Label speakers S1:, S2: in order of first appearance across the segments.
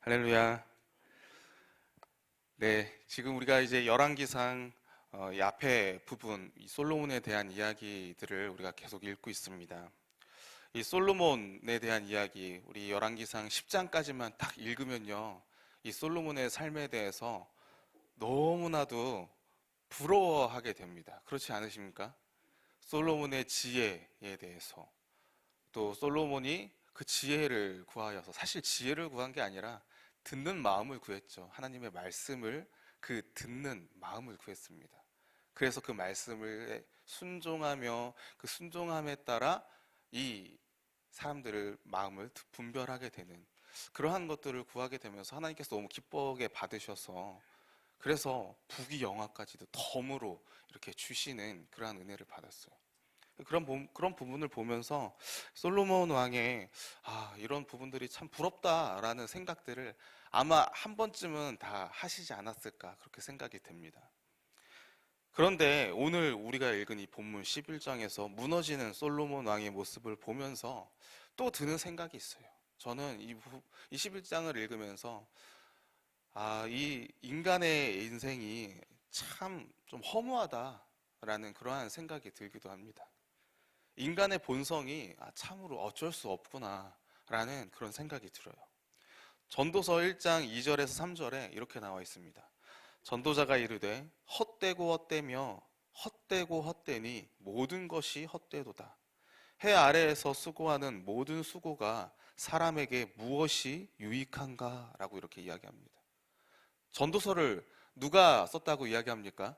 S1: 할렐루야. 네, 지금 우리가 이제 열왕기상 이 앞에 부분, 이 솔로몬에 대한 이야기들을 우리가 계속 읽고 있습니다. 이 솔로몬에 대한 이야기, 우리 열왕기상 10장까지만 딱 읽으면요, 이 솔로몬의 삶에 대해서 너무나도 부러워하게 됩니다. 그렇지 않으십니까? 솔로몬의 지혜에 대해서, 또 솔로몬이 그 지혜를 구하여서, 사실 지혜를 구한 게 아니라 듣는 마음을 구했죠. 하나님의 말씀을, 그 듣는 마음을 구했습니다. 그래서 그 말씀을 순종하며 그 순종함에 따라 이 사람들을 마음을 분별하게 되는 그러한 것들을 구하게 되면서 하나님께서 너무 기뻐하게 받으셔서, 그래서 부귀영화까지도 덤으로 이렇게 주시는 그러한 은혜를 받았어요. 그런 부분을 보면서 솔로몬 왕의 이런 부분들이 참 부럽다라는 생각들을 아마 한 번쯤은 다 하시지 않았을까, 그렇게 생각이 됩니다. 그런데 오늘 우리가 읽은 이 본문 11장에서 무너지는 솔로몬 왕의 모습을 보면서 또 드는 생각이 있어요. 저는 이 11장을 읽으면서 이 인간의 인생이 참 좀 허무하다라는 그러한 생각이 들기도 합니다. 인간의 본성이 참으로 어쩔 수 없구나 라는 그런 생각이 들어요. 전도서 1장 2절에서 3절에 이렇게 나와 있습니다. 전도자가 이르되 헛되고 헛되며 헛되고 헛되니 모든 것이 헛되도다. 해 아래에서 수고하는 모든 수고가 사람에게 무엇이 유익한가 라고 이렇게 이야기합니다. 전도서를 누가 썼다고 이야기합니까?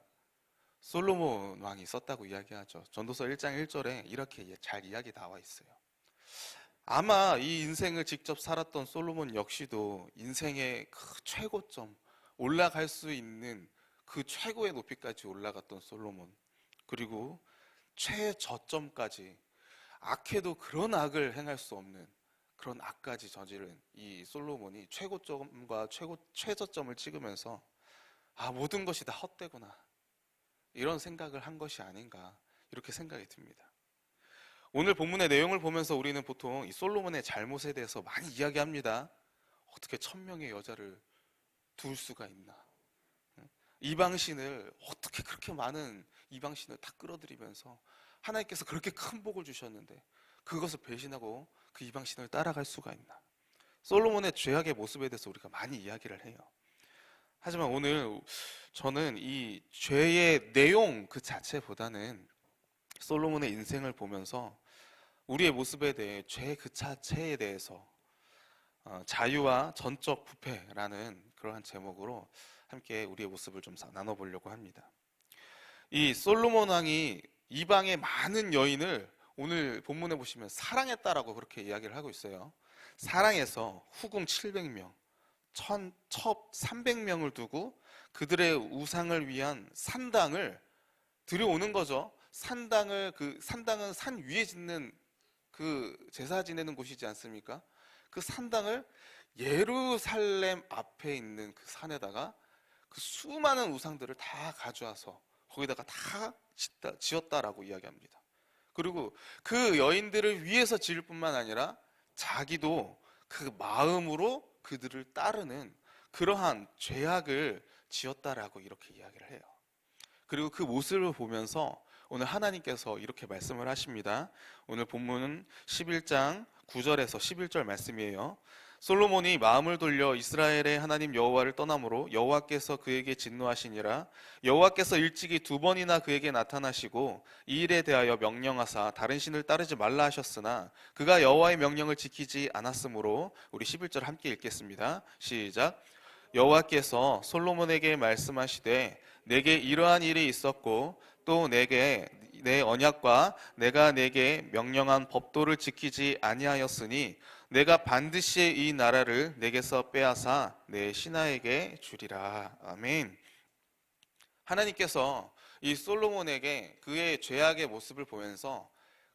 S1: 솔로몬 왕이 썼다고 이야기하죠. 전도서 1장 1절에 이렇게 잘 이야기 나와 있어요. 아마 이 인생을 직접 살았던 솔로몬 역시도 인생의 그 최고점, 올라갈 수 있는 그 최고의 높이까지 올라갔던 솔로몬, 그리고 최저점까지, 악해도 그런 악을 행할 수 없는 그런 악까지 저지른 이 솔로몬이 최고점과 최저점을 찍으면서 모든 것이 다 헛되구나, 이런 생각을 한 것이 아닌가, 이렇게 생각이 듭니다. 오늘 본문의 내용을 보면서 우리는 보통 이 솔로몬의 잘못에 대해서 많이 이야기합니다. 어떻게 1000명의 여자를 둘 수가 있나, 이방신을 어떻게 그렇게 많은 이방신을 다 끌어들이면서 하나님께서 그렇게 큰 복을 주셨는데 그것을 배신하고 그 이방신을 따라갈 수가 있나, 솔로몬의 죄악의 모습에 대해서 우리가 많이 이야기를 해요. 하지만 오늘 저는 이 죄의 내용 그 자체보다는 솔로몬의 인생을 보면서 우리의 모습에 대해, 죄 그 자체에 대해서 자유와 전적 부패라는 그러한 제목으로 함께 우리의 모습을 좀 나눠보려고 합니다. 이 솔로몬 왕이 이방의 많은 여인을 오늘 본문에 보시면 사랑했다라고 그렇게 이야기를 하고 있어요. 사랑해서 후궁 700명, 첩 300명을 두고 그들의 우상을 위한 산당을 들여오는 거죠. 그 산당은 산 위에 짓는 그 제사 지내는 곳이지 않습니까? 그 산당을 예루살렘 앞에 있는 그 산에다가 그 수많은 우상들을 다 가져와서 거기다가 다 지었다라고 이야기합니다. 그리고 그 여인들을 위해서 지을 뿐만 아니라 자기도 그 마음으로 그들을 따르는 그러한 죄악을 지었다라고 이렇게 이야기를 해요. 그리고 그 모습을 보면서 오늘 하나님께서 이렇게 말씀을 하십니다. 오늘 본문은 11장 9절에서 11절 말씀이에요. 솔로몬이 마음을 돌려 이스라엘의 하나님 여호와를 떠나므로 여호와께서 그에게 진노하시니라. 여호와께서 일찍이 2번이나 그에게 나타나시고 이 일에 대하여 명령하사 다른 신을 따르지 말라 하셨으나 그가 여호와의 명령을 지키지 않았으므로, 우리 11절 함께 읽겠습니다. 시작. 여호와께서 솔로몬에게 말씀하시되 내게 이러한 일이 있었고 또 내게 내 언약과 내가 내게 명령한 법도를 지키지 아니하였으니 내가 반드시 이 나라를 내게서 빼앗아 내 신하에게 주리라. 아멘. 하나님께서 이 솔로몬에게 그의 죄악의 모습을 보면서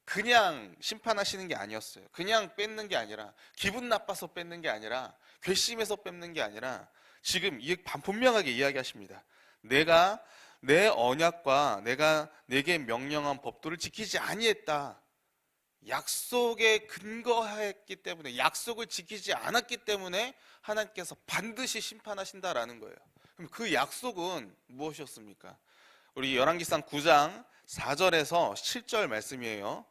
S1: 그냥 심판하시는 게 아니었어요. 그냥 뺏는 게 아니라, 기분 나빠서 뺏는 게 아니라, 괘씸해서 뺏는 게 아니라, 지금 분명하게 이야기하십니다. 내가 내 언약과 내가 내게 명령한 법도를 지키지 아니했다. 약속에 근거했기 때문에, 약속을 지키지 않았기 때문에 하나님께서 반드시 심판하신다라는 거예요. 그럼 그 약속은 무엇이었습니까? 우리 열왕기상 9장 4절에서 7절 말씀이에요.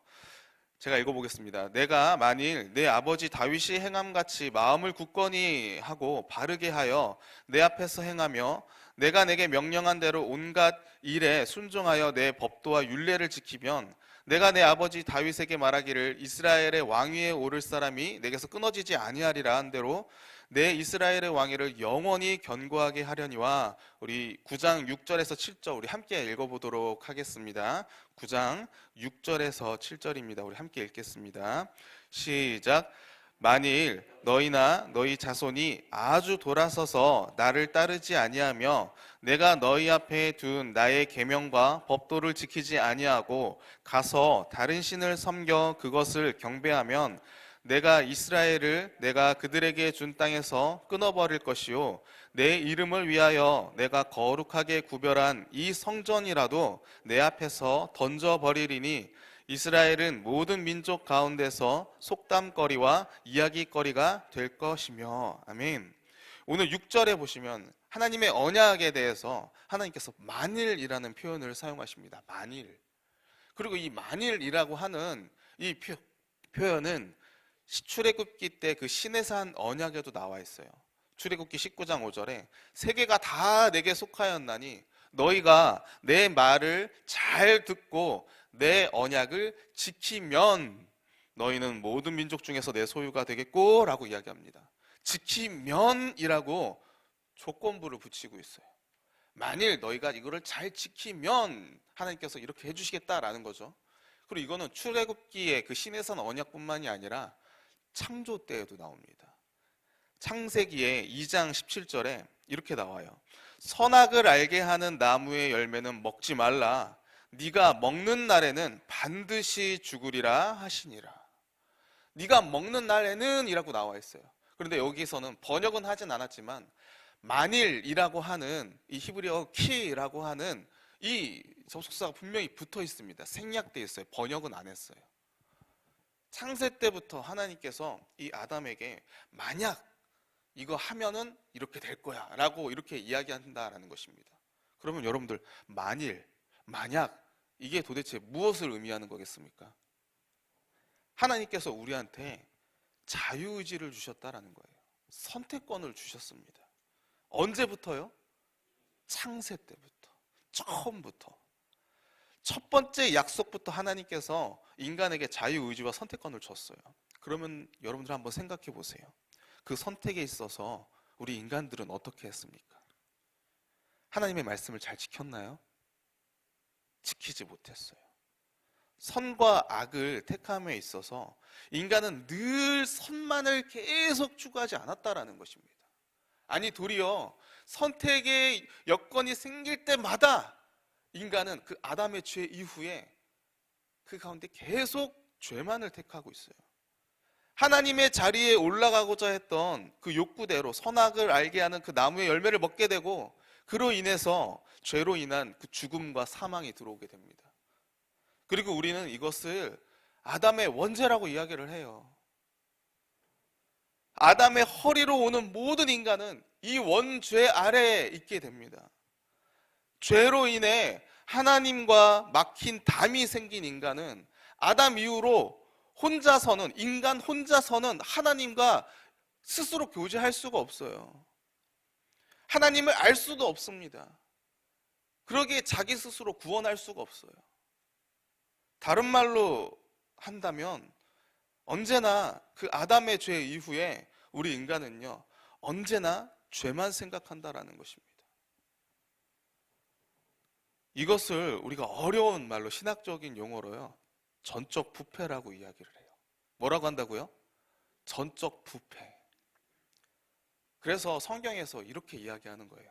S1: 제가 읽어보겠습니다. 내가 만일 내 아버지 다윗이 행함같이 마음을 굳건히 하고 바르게 하여 내 앞에서 행하며 내가 내게 명령한 대로 온갖 일에 순종하여 내 법도와 율례를 지키면 내가 내 아버지 다윗에게 말하기를 이스라엘의 왕위에 오를 사람이 내게서 끊어지지 아니하리라 한 대로 내 이스라엘의 왕위를 영원히 견고하게 하려니와. 우리 9장 6절에서 7절 우리 함께 읽어보도록 하겠습니다. 9장 6절에서 7절입니다. 우리 함께 읽겠습니다. 시작. 만일 너희나 너희 자손이 아주 돌아서서 나를 따르지 아니하며 내가 너희 앞에 둔 나의 계명과 법도를 지키지 아니하고 가서 다른 신을 섬겨 그것을 경배하면 내가 이스라엘을 내가 그들에게 준 땅에서 끊어버릴 것이요 내 이름을 위하여 내가 거룩하게 구별한 이 성전이라도 내 앞에서 던져버리리니 이스라엘은 모든 민족 가운데서 속담거리와 이야기거리가 될 것이며. 아멘. 오늘 6절에 보시면 하나님의 언약에 대해서 하나님께서 만일이라는 표현을 사용하십니다. 만일. 그리고 이 만일이라고 하는 이 표현은 출애굽기 때 그 시내산 언약에도 나와 있어요. 출애굽기 19장 5절에 세계가 다 내게 속하였나니 너희가 내 말을 잘 듣고 내 언약을 지키면 너희는 모든 민족 중에서 내 소유가 되겠고 라고 이야기합니다. 지키면이라고 조건부를 붙이고 있어요. 만일 너희가 이거를 잘 지키면 하나님께서 이렇게 해주시겠다라는 거죠. 그리고 이거는 출애굽기의 그 시내산 언약뿐만이 아니라 창조 때에도 나옵니다. 창세기의 2장 17절에 이렇게 나와요. 선악을 알게 하는 나무의 열매는 먹지 말라. 네가 먹는 날에는 반드시 죽으리라 하시니라. 네가 먹는 날에는 이라고 나와 있어요. 그런데 여기서는 번역은 하진 않았지만 만일이라고 하는 이 히브리어 키라고 하는 이 접속사가 분명히 붙어 있습니다. 생략되어 있어요. 번역은 안 했어요. 창세 때부터 하나님께서 이 아담에게 만약 이거 하면은 이렇게 될 거야 라고 이렇게 이야기한다라는 것입니다. 그러면 여러분들 만일, 만약 이게 도대체 무엇을 의미하는 거겠습니까? 하나님께서 우리한테 자유의지를 주셨다라는 거예요. 선택권을 주셨습니다. 언제부터요? 창세 때부터, 처음부터. 첫 번째 약속부터 하나님께서 인간에게 자유의지와 선택권을 줬어요. 그러면 여러분들 한번 생각해 보세요. 그 선택에 있어서 우리 인간들은 어떻게 했습니까? 하나님의 말씀을 잘 지켰나요? 지키지 못했어요. 선과 악을 택함에 있어서 인간은 늘 선만을 계속 추구하지 않았다라는 것입니다. 아니 도리어 선택의 여건이 생길 때마다 인간은 그 아담의 죄 이후에 그 가운데 계속 죄만을 택하고 있어요. 하나님의 자리에 올라가고자 했던 그 욕구대로 선악을 알게 하는 그 나무의 열매를 먹게 되고 그로 인해서 죄로 인한 그 죽음과 사망이 들어오게 됩니다. 그리고 우리는 이것을 아담의 원죄라고 이야기를 해요. 아담의 허리로 오는 모든 인간은 이 원죄 아래에 있게 됩니다. 죄로 인해 하나님과 막힌 담이 생긴 인간은 아담 이후로 혼자서는, 인간 혼자서는 하나님과 스스로 교제할 수가 없어요. 하나님을 알 수도 없습니다. 그러기에 자기 스스로 구원할 수가 없어요. 다른 말로 한다면 언제나 그 아담의 죄 이후에 우리 인간은요, 언제나 죄만 생각한다라는 것입니다. 이것을 우리가 어려운 말로 신학적인 용어로요, 전적 부패라고 이야기를 해요. 뭐라고 한다고요? 전적 부패. 그래서 성경에서 이렇게 이야기하는 거예요.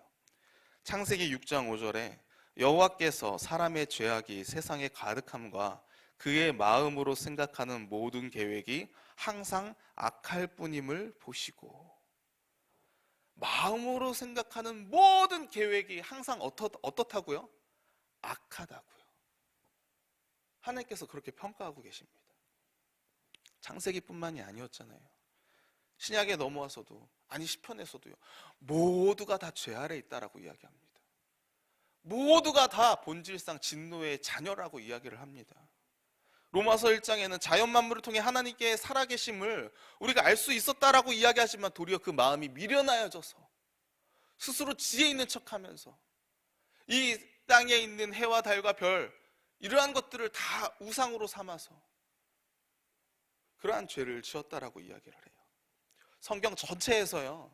S1: 창세기 6장 5절에 여호와께서 사람의 죄악이 세상에 가득함과 그의 마음으로 생각하는 모든 계획이 항상 악할 뿐임을 보시고, 마음으로 생각하는 모든 계획이 항상 어떻다고요? 악하다고요. 하나님께서 그렇게 평가하고 계십니다. 창세기뿐만이 아니었잖아요. 신약에 넘어와서도, 아니 시편에서도요, 모두가 다 죄 아래 있다라고 이야기합니다. 모두가 다 본질상 진노의 자녀라고 이야기를 합니다. 로마서 1장에는 자연 만물을 통해 하나님께 살아계심을 우리가 알 수 있었다라고 이야기하지만 도리어 그 마음이 미련하여져서 스스로 지혜 있는 척하면서 이 땅에 있는 해와 달과 별, 이러한 것들을 다 우상으로 삼아서 그러한 죄를 지었다라고 이야기를 해요. 성경 전체에서요,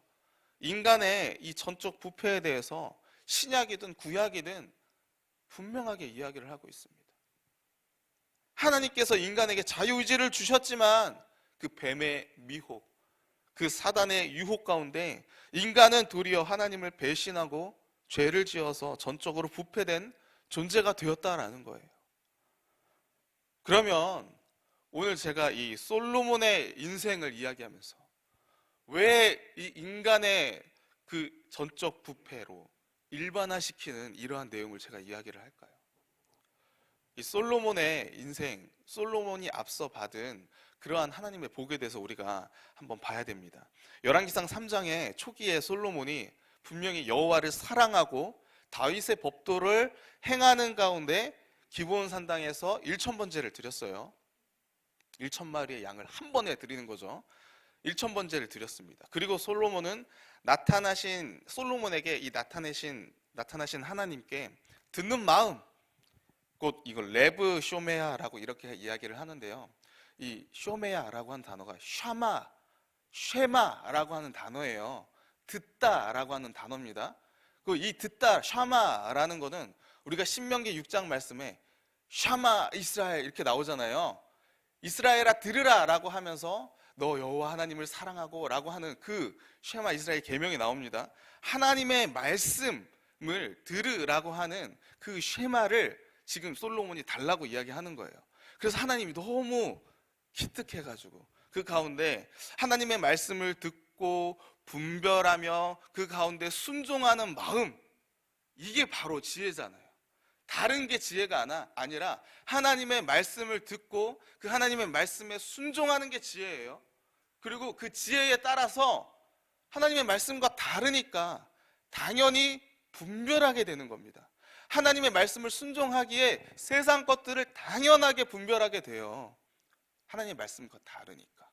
S1: 인간의 이 전적 부패에 대해서 신약이든 구약이든 분명하게 이야기를 하고 있습니다. 하나님께서 인간에게 자유의지를 주셨지만 그 뱀의 미혹, 그 사단의 유혹 가운데 인간은 도리어 하나님을 배신하고 죄를 지어서 전적으로 부패된 존재가 되었다라는 거예요. 그러면 오늘 제가 이 솔로몬의 인생을 이야기하면서 왜 이 인간의 그 전적 부패로 일반화시키는 이러한 내용을 제가 이야기를 할까요? 이 솔로몬의 인생, 솔로몬이 앞서 받은 그러한 하나님의 복에 대해서 우리가 한번 봐야 됩니다. 열왕기상 3장에 초기에 솔로몬이 분명히 여호와를 사랑하고 다윗의 법도를 행하는 가운데 기브온 산당에서 1,000번제를 드렸어요. 1,000마리의 양을 한 번에 드리는 거죠. 1,000번제를 드렸습니다. 그리고 솔로몬은 솔로몬에게 이 나타나신 하나님께 듣는 마음, 곧 이걸 레브 쇼메아라고 이렇게 이야기를 하는데요. 이 쇼메아라고 하는 단어가 쉐마라고 하는 단어예요. 듣다라고 하는 단어입니다. 그 이 듣다, 샤마라는 거는 우리가 신명기 6장 말씀에 샤마 이스라엘 이렇게 나오잖아요. 이스라엘아 들으라 라고 하면서 너 여호와 하나님을 사랑하고 라고 하는 그 쉐마 이스라엘 계명이 나옵니다. 하나님의 말씀을 들으라고 하는 그 쉐마를 지금 솔로몬이 달라고 이야기하는 거예요. 그래서 하나님이 너무 기특해가지고 그 가운데 하나님의 말씀을 듣고 분별하며 그 가운데 순종하는 마음, 이게 바로 지혜잖아요. 다른 게 지혜가 아니라 하나님의 말씀을 듣고 그 하나님의 말씀에 순종하는 게 지혜예요. 그리고 그 지혜에 따라서 하나님의 말씀과 다르니까 당연히 분별하게 되는 겁니다. 하나님의 말씀을 순종하기에 세상 것들을 당연하게 분별하게 돼요. 하나님의 말씀과 다르니까.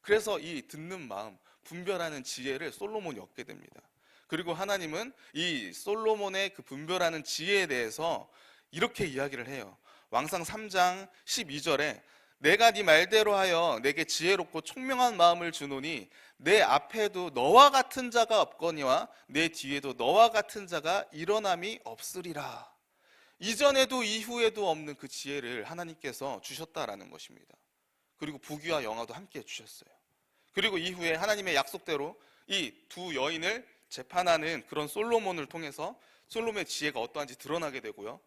S1: 그래서 이 듣는 마음, 분별하는 지혜를 솔로몬이 얻게 됩니다. 그리고 하나님은 이 솔로몬의 그 분별하는 지혜에 대해서 이렇게 이야기를 해요. 왕상 3장 12절에 내가 네 말대로 하여 내게 지혜롭고 총명한 마음을 주노니 내 앞에도 너와 같은 자가 없거니와 내 뒤에도 너와 같은 자가 일어남이 없으리라. 이전에도 이후에도 없는 그 지혜를 하나님께서 주셨다라는 것입니다. 그리고 부귀와 영화도 함께 주셨어요. 그리고 이후에 하나님의 약속대로 이 두 여인을 재판하는 그런 솔로몬을 통해서 솔로몬의 지혜가 어떠한지 드러나게 되고요.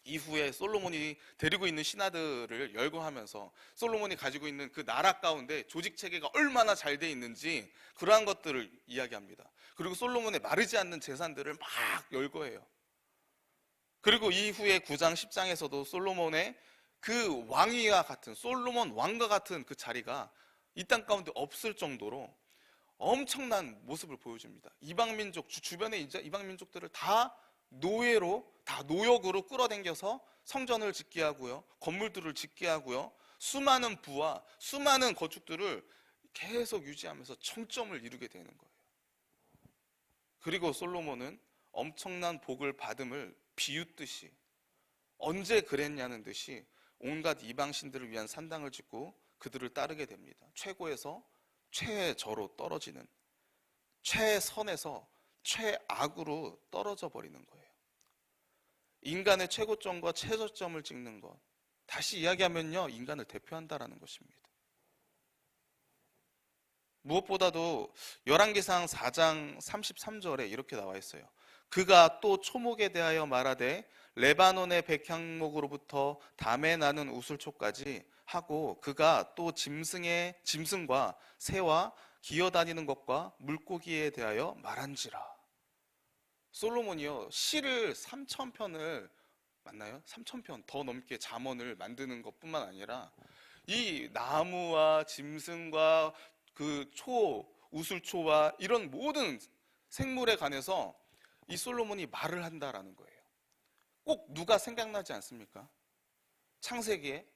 S1: 이후에 솔로몬이 데리고 있는 신하들을 열거하면서 솔로몬이 가지고 있는 그 나라 가운데 조직 체계가 얼마나 잘 돼 있는지 그러한 것들을 이야기합니다. 그리고 솔로몬의 마르지 않는 재산들을 막 열거해요. 그리고 이후에 9장 10장에서도 솔로몬의 그 왕위와 같은, 솔로몬 왕과 같은 그 자리가 이 땅 가운데 없을 정도로 엄청난 모습을 보여줍니다. 이방민족, 주변의 이방민족들을 다 노역으로 끌어당겨서 성전을 짓게 하고요, 건물들을 짓게 하고요, 수많은 부와 수많은 거축들을 계속 유지하면서 정점을 이루게 되는 거예요. 그리고 솔로몬은 엄청난 복을 받음을 비웃듯이, 언제 그랬냐는 듯이 온갖 이방신들을 위한 산당을 짓고 그들을 따르게 됩니다. 최고에서 최저로 떨어지는, 최선에서 최악으로 떨어져 버리는 거예요. 인간의 최고점과 최저점을 찍는 것, 다시 이야기하면요, 인간을 대표한다라는 것입니다. 무엇보다도 열왕기상 4장 33절에 이렇게 나와 있어요. 그가 또 초목에 대하여 말하되 레바논의 백향목으로부터 담에 나는 우슬초까지 하고 그가 또 짐승과 새와 기어다니는 것과 물고기에 대하여 말한지라. 솔로몬이요, 시를 3,000편을 맞나요? 3,000편 더 넘게 잠언을 만드는 것뿐만 아니라 이 나무와 짐승과 그 우슬초와 이런 모든 생물에 관해서 이 솔로몬이 말을 한다라는 거예요. 꼭 누가 생각나지 않습니까? 창세기에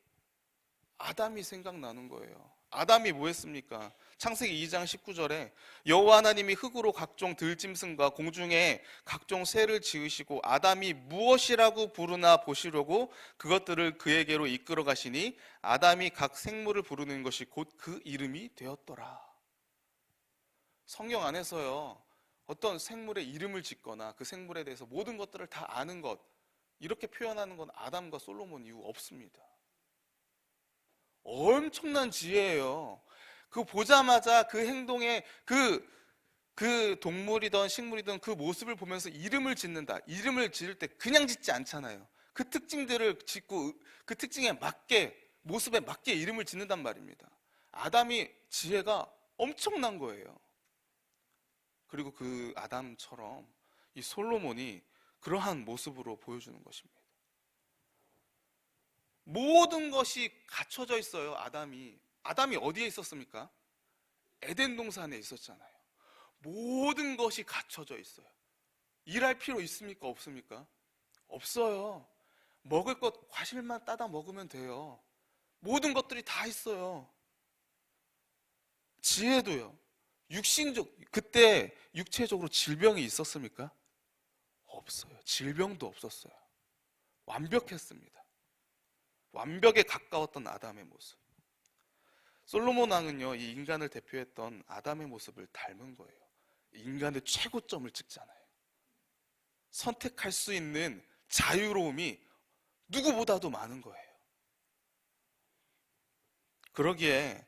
S1: 아담이 생각나는 거예요. 아담이 뭐 했습니까? 창세기 2장 19절에 여호와 하나님이 흙으로 각종 들짐승과 공중에 각종 새를 지으시고 아담이 무엇이라고 부르나 보시려고 그것들을 그에게로 이끌어 가시니 아담이 각 생물을 부르는 것이 곧 그 이름이 되었더라. 성경 안에서요, 어떤 생물의 이름을 짓거나 그 생물에 대해서 모든 것들을 다 아는 것, 이렇게 표현하는 건 아담과 솔로몬 이후 없습니다. 엄청난 지혜예요. 그 보자마자 그 행동에 그 동물이든 식물이든 그 모습을 보면서 이름을 짓는다. 이름을 지을 때 그냥 짓지 않잖아요. 그 특징들을 짓고 그 특징에 맞게, 모습에 맞게 이름을 짓는단 말입니다. 아담이 지혜가 엄청난 거예요. 그리고 그 아담처럼 이 솔로몬이 그러한 모습으로 보여주는 것입니다. 모든 것이 갖춰져 있어요. 아담이 어디에 있었습니까? 에덴 동산에 있었잖아요. 모든 것이 갖춰져 있어요. 일할 필요 있습니까? 없습니까? 없어요. 먹을 것 과실만 따다 먹으면 돼요. 모든 것들이 다 있어요. 지혜도요. 그때 육체적으로 질병이 있었습니까? 없어요. 질병도 없었어요. 완벽했습니다. 완벽에 가까웠던 아담의 모습. 솔로몬 왕은요, 이 인간을 대표했던 아담의 모습을 닮은 거예요. 인간의 최고점을 찍잖아요. 선택할 수 있는 자유로움이 누구보다도 많은 거예요. 그러기에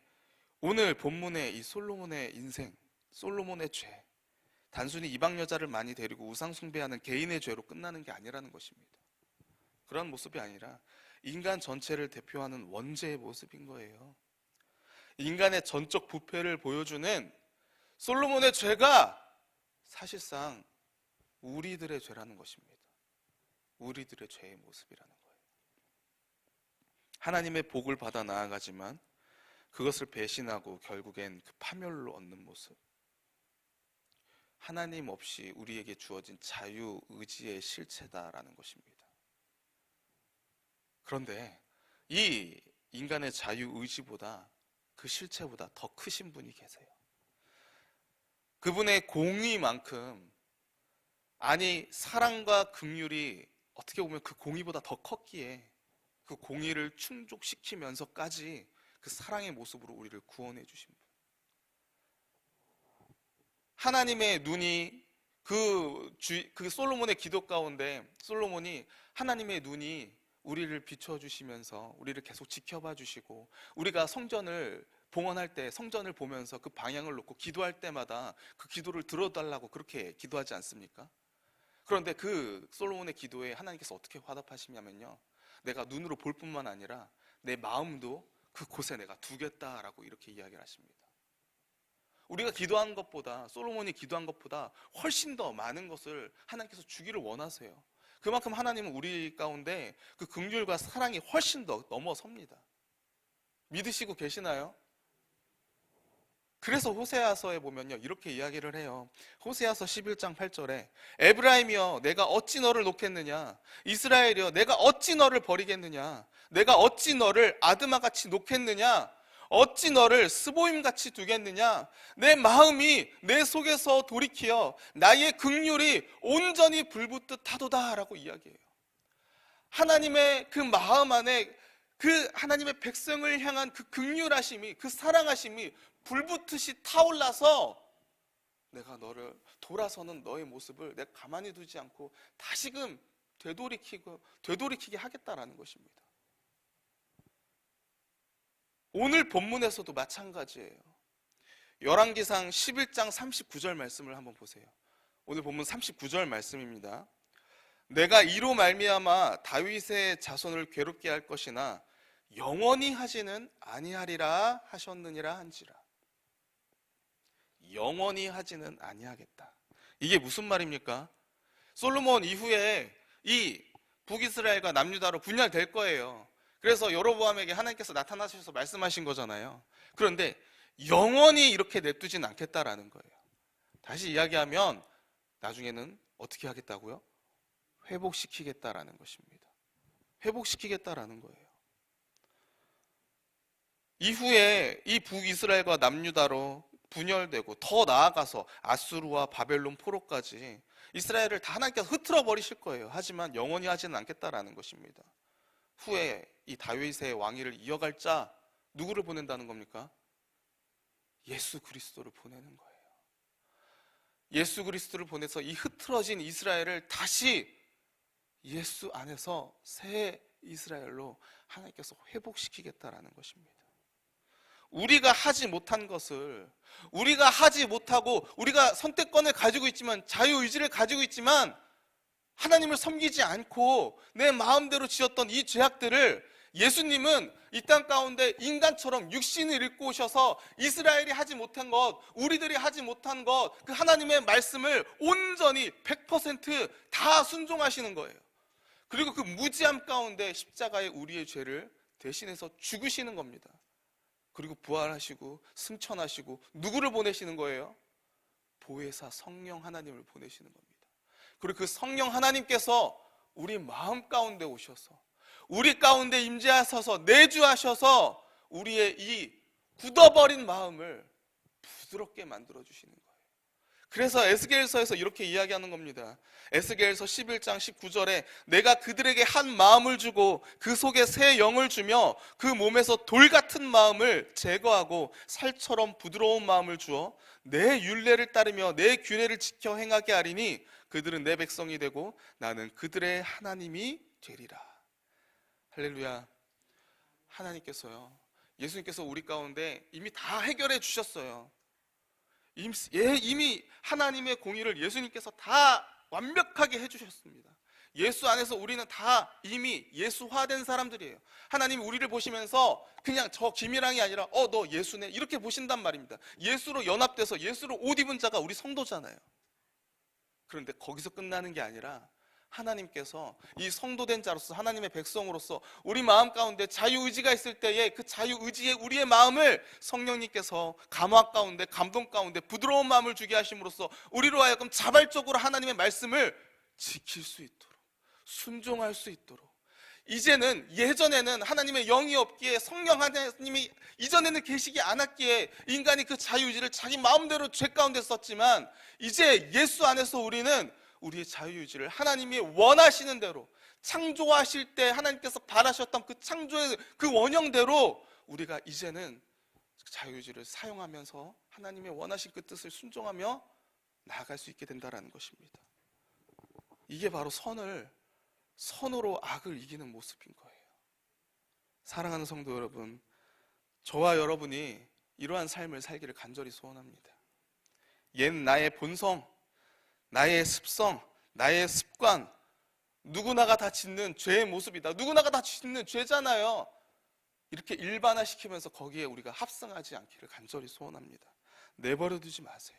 S1: 오늘 본문의 이 솔로몬의 인생, 솔로몬의 죄, 단순히 이방 여자를 많이 데리고 우상 숭배하는 개인의 죄로 끝나는 게 아니라는 것입니다. 그런 모습이 아니라 인간 전체를 대표하는 원죄의 모습인 거예요. 인간의 전적 부패를 보여주는 솔로몬의 죄가 사실상 우리들의 죄라는 것입니다. 우리들의 죄의 모습이라는 거예요. 하나님의 복을 받아 나아가지만 그것을 배신하고 결국엔 그 파멸로 얻는 모습. 하나님 없이 우리에게 주어진 자유의지의 실체다라는 것입니다. 그런데 이 인간의 자유의지보다 그 실체보다 더 크신 분이 계세요. 그분의 공의만큼, 아니 사랑과 긍휼이 어떻게 보면 그 공의보다 더 컸기에 그 공의를 충족시키면서까지 그 사랑의 모습으로 우리를 구원해 주신 분. 하나님의 눈이 그 솔로몬의 기도 가운데 솔로몬이 하나님의 눈이 우리를 비춰주시면서 우리를 계속 지켜봐 주시고, 우리가 성전을 봉헌할 때 성전을 보면서 그 방향을 놓고 기도할 때마다 그 기도를 들어달라고 그렇게 기도하지 않습니까? 그런데 그 솔로몬의 기도에 하나님께서 어떻게 화답하시냐면요, 내가 눈으로 볼 뿐만 아니라 내 마음도 그곳에 내가 두겠다라고 이렇게 이야기를 하십니다. 우리가 기도한 것보다, 솔로몬이 기도한 것보다 훨씬 더 많은 것을 하나님께서 주기를 원하세요. 그만큼 하나님은 우리 가운데 그 긍휼과 사랑이 훨씬 더 넘어섭니다. 믿으시고 계시나요? 그래서 호세아서에 보면요, 이렇게 이야기를 해요. 호세아서 11장 8절에 에브라임이여 내가 어찌 너를 놓겠느냐, 이스라엘이여 내가 어찌 너를 버리겠느냐, 내가 어찌 너를 아드마같이 놓겠느냐, 어찌 너를 스보임같이 두겠느냐, 내 마음이 내 속에서 돌이키어 나의 긍휼이 온전히 불붙듯 하도다 라고 이야기해요. 하나님의 그 마음 안에 그 하나님의 백성을 향한 그 긍휼하심이, 그 사랑하심이 불붙듯이 타올라서 내가 너를 돌아서는 너의 모습을 내가 가만히 두지 않고 다시금 되돌이키게 하겠다라는 것입니다. 오늘 본문에서도 마찬가지예요. 열왕기상 11장 39절 말씀을 한번 보세요. 오늘 본문 39절 말씀입니다. 내가 이로 말미암아 다윗의 자손을 괴롭게 할 것이나 영원히 하지는 아니하리라 하셨느니라 한지라. 영원히 하지는 아니하겠다. 이게 무슨 말입니까? 솔로몬 이후에 이 북이스라엘과 남유다로 분열될 거예요. 그래서 여로보암에게 하나님께서 나타나셔서 말씀하신 거잖아요. 그런데 영원히 이렇게 냅두진 않겠다라는 거예요. 다시 이야기하면 나중에는 어떻게 하겠다고요? 회복시키겠다라는 것입니다. 회복시키겠다라는 거예요. 이후에 이 북이스라엘과 남유다로 분열되고 더 나아가서 아수르와 바벨론 포로까지 이스라엘을 다 하나님께서 흐트러 버리실 거예요. 하지만 영원히 하지는 않겠다라는 것입니다. 후에 이 다윗의 왕위를 이어갈 자 누구를 보낸다는 겁니까? 예수 그리스도를 보내는 거예요. 예수 그리스도를 보내서 이 흐트러진 이스라엘을 다시 예수 안에서 새 이스라엘로 하나님께서 회복시키겠다라는 것입니다. 우리가 하지 못한 것을, 우리가 하지 못하고 우리가 선택권을 가지고 있지만, 자유의지를 가지고 있지만 하나님을 섬기지 않고 내 마음대로 지었던 이 죄악들을 예수님은 이 땅 가운데 인간처럼 육신을 입고 오셔서 이스라엘이 하지 못한 것, 우리들이 하지 못한 것, 그 하나님의 말씀을 온전히 100%다 순종하시는 거예요. 그리고 그 무지함 가운데 십자가에 우리의 죄를 대신해서 죽으시는 겁니다. 그리고 부활하시고 승천하시고 누구를 보내시는 거예요? 보혜사 성령 하나님을 보내시는 겁니다. 그리고 그 성령 하나님께서 우리 마음 가운데 오셔서 우리 가운데 임재하셔서 내주하셔서 우리의 이 굳어버린 마음을 부드럽게 만들어주시는 거예요. 그래서 에스겔서에서 이렇게 이야기하는 겁니다. 에스겔서 11장 19절에 내가 그들에게 한 마음을 주고 그 속에 새 영을 주며 그 몸에서 돌 같은 마음을 제거하고 살처럼 부드러운 마음을 주어 내 율례를 따르며 내 규례를 지켜 행하게 하리니 그들은 내 백성이 되고 나는 그들의 하나님이 되리라. 할렐루야. 하나님께서요, 예수님께서 우리 가운데 이미 다 해결해 주셨어요. 이미 하나님의 공의를 예수님께서 다 완벽하게 해주셨습니다. 예수 안에서 우리는 다 이미 예수화된 사람들이에요. 하나님이 우리를 보시면서 그냥 저 김이랑이 아니라 너 예수네 이렇게 보신단 말입니다. 예수로 연합돼서 예수로 옷 입은 자가 우리 성도잖아요. 그런데 거기서 끝나는 게 아니라 하나님께서 이 성도된 자로서 하나님의 백성으로서 우리 마음 가운데 자유의지가 있을 때에 그 자유의지에 우리의 마음을 성령님께서 감화 가운데 감동 가운데 부드러운 마음을 주게 하심으로써 우리로 하여금 자발적으로 하나님의 말씀을 지킬 수 있도록 순종할 수 있도록 이제는 예전에는 하나님의 영이 없기에 성령 하나님이 이전에는 계시지 않았기에 인간이 그 자유의지를 자기 마음대로 죄 가운데 썼지만 이제 예수 안에서 우리는 우리의 자유의지를 하나님이 원하시는 대로 창조하실 때 하나님께서 바라셨던 그 창조의 그 원형대로 우리가 이제는 자유의지를 사용하면서 하나님의 원하신 그 뜻을 순종하며 나아갈 수 있게 된다는 것입니다. 이게 바로 선으로 악을 이기는 모습인 거예요. 사랑하는 성도 여러분, 저와 여러분이 이러한 삶을 살기를 간절히 소원합니다. 옛 나의 본성, 나의 습성, 나의 습관, 누구나가 다 짓는 죄의 모습이다. 누구나가 다 짓는 죄잖아요. 이렇게 일반화시키면서 거기에 우리가 합성하지 않기를 간절히 소원합니다. 내버려 두지 마세요.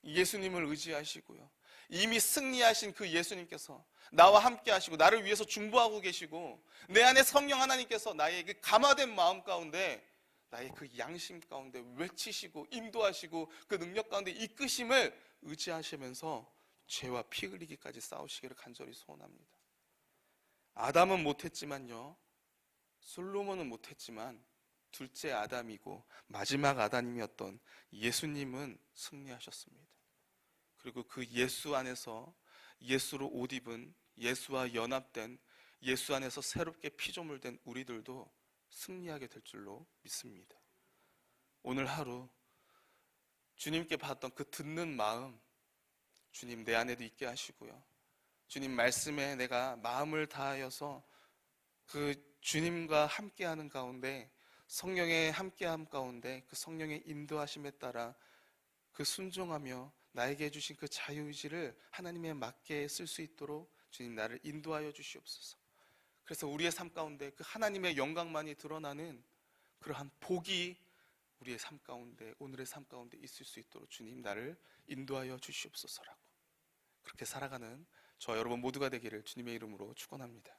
S1: 예수님을 의지하시고요. 이미 승리하신 그 예수님께서 나와 함께 하시고 나를 위해서 중보하고 계시고 내 안에 성령 하나님께서 나의 그 감화된 마음 가운데 나의 그 양심 가운데 외치시고 인도하시고 그 능력 가운데 이끄심을 의지하시면서 죄와 피 흘리기까지 싸우시기를 간절히 소원합니다. 아담은 못했지만요, 솔로몬은 못했지만 둘째 아담이고 마지막 아담이었던 예수님은 승리하셨습니다. 그리고 그 예수 안에서 예수로 옷 입은 예수와 연합된 예수 안에서 새롭게 피조물된 우리들도 승리하게 될 줄로 믿습니다. 오늘 하루 주님께 받았던 그 듣는 마음 주님 내 안에도 있게 하시고요. 주님 말씀에 내가 마음을 다하여서 그 주님과 함께하는 가운데 성령의 함께함 가운데 그 성령의 인도하심에 따라 그 순종하며 나에게 해주신 그 자유의지를 하나님의 맞게 쓸 수 있도록 주님 나를 인도하여 주시옵소서. 그래서 우리의 삶 가운데 그 하나님의 영광만이 드러나는 그러한 복이 우리의 삶 가운데 오늘의 삶 가운데 있을 수 있도록 주님 나를 인도하여 주시옵소서라고 그렇게 살아가는 저 여러분 모두가 되기를 주님의 이름으로 축원합니다.